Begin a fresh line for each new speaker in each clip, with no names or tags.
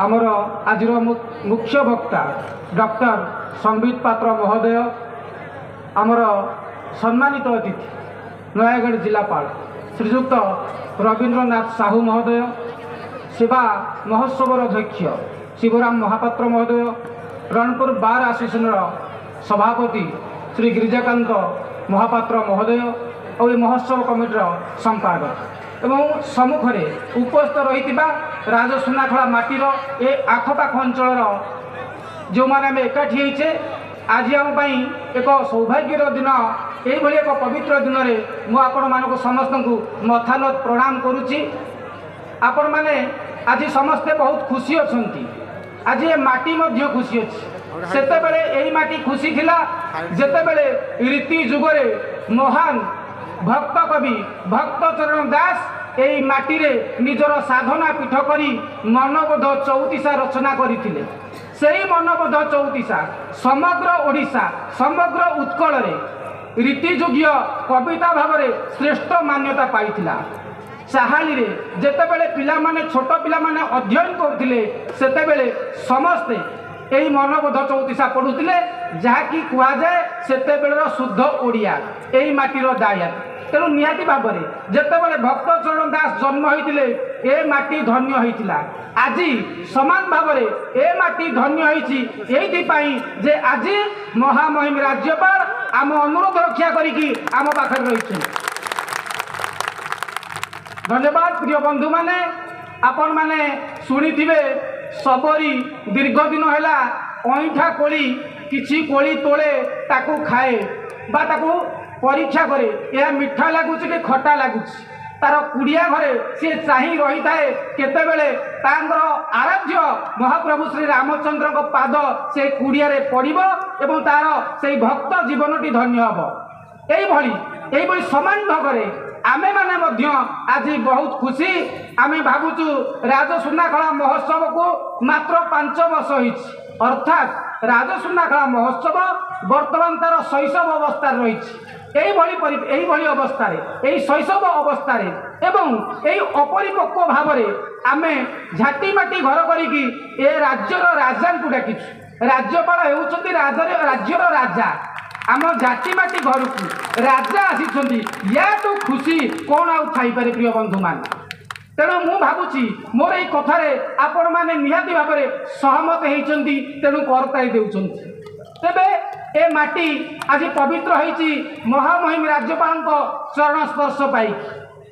आमर आज मुख्य वक्ता डॉक्टर संबित पात्र महोदय, आमर सम्मानित अतिथि नयागढ़ जिलापाल श्रीजुक्त रवींद्रनाथ साहू महोदय, सेवा महोत्सव अध्यक्ष शिवराम महापात्र महोदय, रणपुर बार आसोसिएशन सभापति श्री गिरिजाकांत महापात्र महोदय और महोत्सव कमिटर संपादक एवं सम्मुखें उपस्थित रही राजसुनाखला माटीर ए आखपाख अंचल जो मैंने आम एकाठी होइछे आज आम एक सौभाग्यर दिन यही एक पवित्र दिन में आपण मानक समस्त को मथानत प्रणाम करुच्ची। आपण माने आज समस्ते बहुत खुशी अच्छी, आज ये माटी मध्य खुशी अच्छी। सेतेबेले एही माटी खुशी थिला जेतेबेले रीति जुगरे महान भक्त कवि भक्तचरण दास एही माटी रे निजर साधना पीठ करी मनोबोध चौतीसा रचना करथिले। सेही मनोबोध चौतीसा समग्र ओडिशा समग्र उत्कल रे रीतिजुग्य कविता भाव में श्रेष्ठ मान्यता पाइथिला। चाहाली रे जेतेबेले पिला माने छोट पिला माने अध्ययन करथिले सेतेबेले समस्ते यही मनोबोध चौतीसा पढ़ुले जहाँकि कहुए सेतेबेलर शुद्ध ओडिया यही माटीर दायात। तेणु निहाती भाव में जेतेबेले भक्तचरण दास जन्म होइतिले ए माटी धन्य होइतिला। आज समान भाव में ए माटी धन्य होइछि एइथिपाई जे आज महामहिम राज्यपाल आम अनुरोध रक्षा करिकी आम पाखरे रहिछे। धन्यवाद प्रिय बंधु माने, आपण माने सुनिथिबे सबरी दीर्घ दिन है अईठा कोली किछि कोली तोले ताकू खाए बा ताकू परीक्षा करे यह मिठा लगुच कि खटा लगुच तार कुड़िया घरे सी चाही रही थाए केतेबेले तांगर आराध्य महाप्रभु श्री रामचंद्र को पाद से कुड़िया रे पड़िबो एवं तार से भक्त जीवनटी धन्य हबो। एही समान ढंगरे आमे माने मध्य आज बहुत खुशी आमे भावुचु राजसुनाखला महोत्सव को मात्र 5 वर्ष होइछि, अर्थात राजसुनाखला महोत्सव वर्तमान तार शैशव अवस्था रही यही शैशव अवस्था एवं यही अपरिपक्व भाव में आमे झाटीमाटी घर करिकी ए राज्यर राजा को डाकिछु। राज्यपाल हेउछन्ति राज्यर राजा आम झाटीमाटी घर को राजा आसी या तो खुशी कौन आउ थाई पारे प्रिय बंधु मान। तेणु मु भावुची मोर ये कथार आपण मैंने निहाती भाव में सहमत होती तेणु करताई देउछन्ति। तेबे ए माटी आज पवित्र होइछि महामहिम राज्यपाल चरण स्पर्श पाई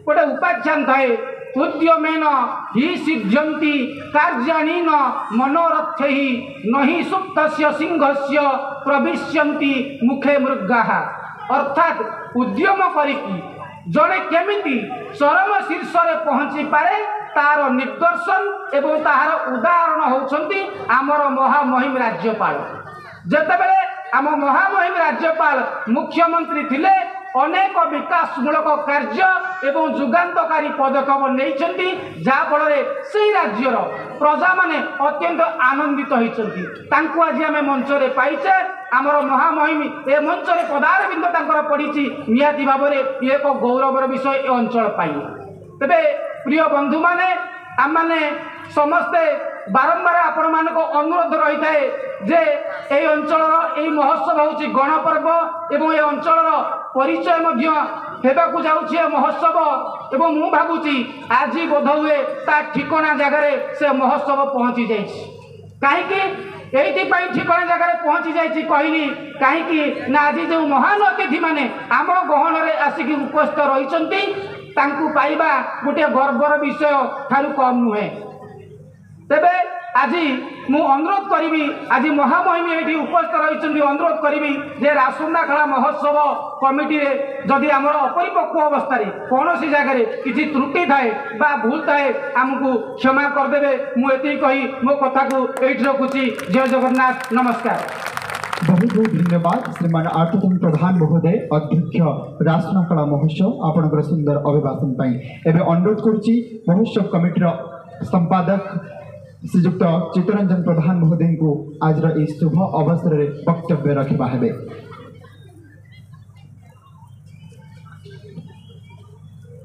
गोटे उपाख्यान थाए उद्यमेन हि सिद्ध्यन्ति कार्याणि न मनोरथै नहि सुप्तस्य सिंहस्य प्रविश्यन्ति मुखे मृगाः। अर्थात उद्यम करिकी जड़े केमिति चरम शीर्ष में पहुँची पारे तार निदर्शन एवं तार उदाहरण होउछन्ति आमर महामहिम राज्यपाल। जेतेबेले आम महामहिम राज्यपाल मुख्यमंत्री थिले अनेक विकासमूलक कार्य एवं जुगान्तकारी पदक्षेप नहीं जहाँफल से राज्यर प्रजा माने अत्यंत आनंदित होती। आज आम मंच में पाइचे आमर महामहिम ए मंच में पदारबिंद पड़ी निहाती भाव में ये एक गौरवर विषय ए अंचल पाई। तेबे प्रिय बंधु माने आम माने समस्ते बारंबार आपण मानक अनुरोध रही थाए जे ए अंचल ए महोत्सव होची गणपर्व एवं ए अंचल परिचय मध्य हेबाकू जाउछि महोत्सव एवं मु भाबुची आज बोध हुए ता ठिकाना जगार से महोत्सव पहुँची जाइछि। कहीं एइथिपाई ठिकाना जगार पहुँची जाइछि कहली कहीं ना आज जो महान अतिथि माने आम गहन रे आसिक उपस्थित रहिसंती तांकू पाइबा गोटे गर्वर विषय ठारू कम नुहे। तेबे आज मु अनुरोध करी आज महामहिम ये उपस्थित रही अनुरोध करी जे राजसुनाखला महोत्सव कमिटी रे जदि आमर अपरिपक्व अवस्था कौन सी जगह किसी त्रुटि थाए बा भूल थाए आमको क्षमा करदे। मुझे कही मो कथा को ये रखुची। जय जगन्नाथ, नमस्कार।
बहुत बहुत धन्यवाद श्रीमान आर्ततम प्रधान महोदय अध्यक्ष राजसुनाखला महोत्सव आपणकर सुंदर अभिभाषण पाई। एबे अनुरोध करुच्ची महोत्सव कमिटीर संपादक श्रीजुक्त चित्तरंजन प्रधान महोदय को आज शुभ अवसर में वक्तव्य रखा है।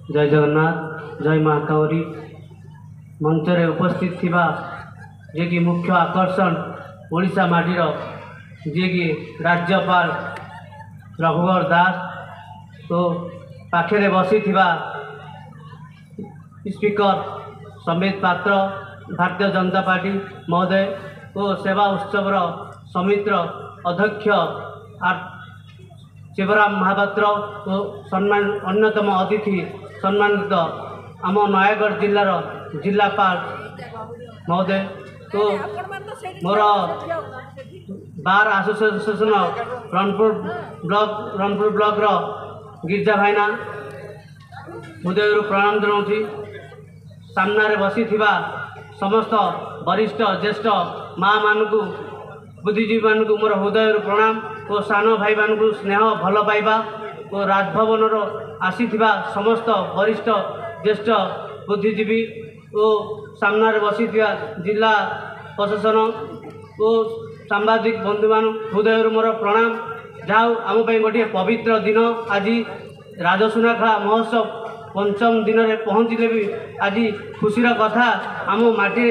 जय जगन्नाथ, जय माँ कावरी। मंच रे उपस्थित थिबा जे कि मुख्य आकर्षण ओडिशा माटीर जे कि राज्यपाल रघुवर दास तो पाखे बसी स्पीकर समित पात्र भारतीय जनता पार्टी महोदय और सेवा उत्सवर समितिर अध्यक्ष शिवराम महापात्र और सम्मान अन्यतम अतिथि सम्मानित आम नयगढ़ जिलार जिलापाल महोदय तो मोर बार एसोसिएशन रणपुर ब्लॉक गिरजा भाईना हृदय प्रणाम जनाऊँगी सामने बसी समस्त वरिष्ठ ज्येष्ठ माँ मानू बुद्धिजीवी मानू मोर हृदय प्रणाम और सान भाई मानू स्नेह भल पाइबा और राजभवन आसी समस्त वरिष्ठ ज्येष्ठ बुद्धिजीवी और सामने बसी जिला प्रशासन और सांबादिक बंधु मान हृदय मोर प्रणाम जाओ आम गोटे पवित्र दिन आज राजसुनाखेला महोत्सव पंचम दिन में पहुँचले भी आज खुशीर कथा आम माटी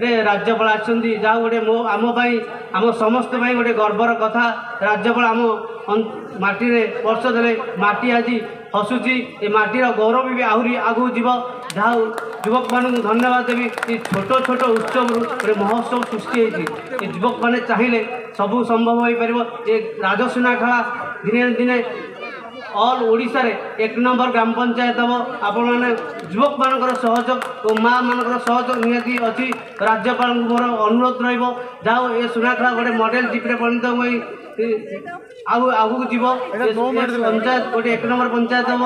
रे राज्यपाल आछंती जाओ गोटे मो आम आम समस्त गोटे गर्वर कथा राज्यपाल आम माटी रे स्पर्श देले माटी आज हसुची ए माटीर गौरव भी आहरी आगू जीव जहाँ युवक मान धन्यवाद देवी ये छोट छोट उत्सव गोटे महोत्सव सृष्टि होती युवक मैंने चाहिए सबू संभव हो पार ये राजसुनाखेला दिने दिने ऑल ओडिशा रे एक नंबर ग्राम पंचायत हम आपण मैंने युवक मान सहयोग और माँ मान सहयोग निहाती अच्छी राज्यपाल मोर अनुरोध रहा ये सुनाखेला गोटे मॉडल जीप्रे परिणत हुई आगू जीव पंचायत गोटे एक नंबर पंचायत हम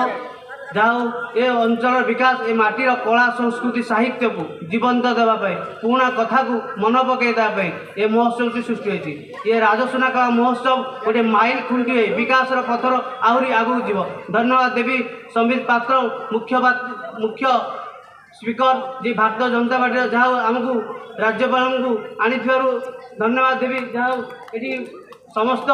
जाओ ये अंचल विकास ये माटीर कला संस्कृति साहित्य को जीवंत देवाई पुणा कथा को मन पकईदेवाई ये महोत्सव से सृष्टि होती ये राजसुनाखेला महोत्सव गोटे माइल खुंटी विकास पथर आहरी आगू जीव धन्यवाद देवी संबित पात्र मुख्य स्पीकर जी भारतीय जनता पार्टी जहाँ आमको राज्यपाल को आनी धन्यवाद देवी जहाँ ये समस्त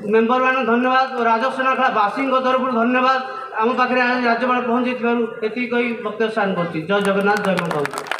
मेंबर मान धन्यवाद और राजसुनाखेला बासी तरफ धन्यवाद आम पाखे राज्यपाल पहुँची ये वक्तव्य स्थान कर जय जगन्नाथ जय माता।